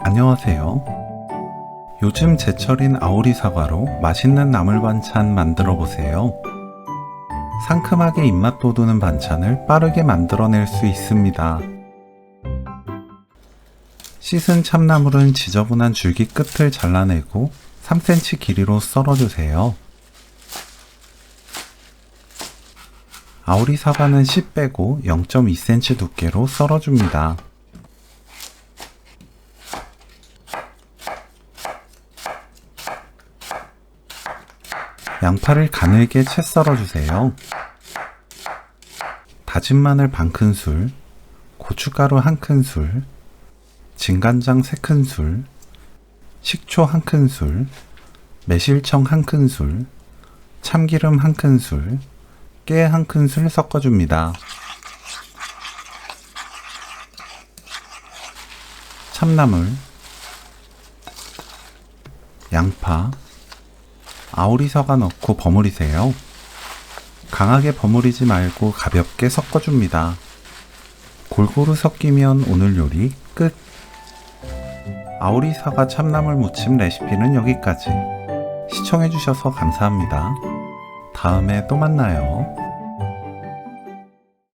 안녕하세요. 요즘 제철인 아오리 사과로 맛있는 나물 반찬 만들어 보세요. 상큼하게 입맛 돋우는 반찬을 빠르게 만들어낼 수 있습니다. 씻은 참나물은 지저분한 줄기 끝을 잘라내고 3cm 길이로 썰어주세요. 아오리 사과는 씨 빼고 0.2cm 두께로 썰어줍니다. 양파를 가늘게 채 썰어주세요. 다진 마늘 반큰술, 고춧가루 1큰술, 진간장 3큰술, 식초 1큰술, 매실청 1큰술, 참기름 1큰술, 깨 1큰술 섞어줍니다. 참나물, 양파, 아오리 사과 넣고 버무리세요. 강하게 버무리지 말고 가볍게 섞어줍니다. 골고루 섞이면 오늘 요리 끝! 아오리 사과 참나물 무침 레시피는 여기까지. 시청해주셔서 감사합니다. 다음에 또 만나요.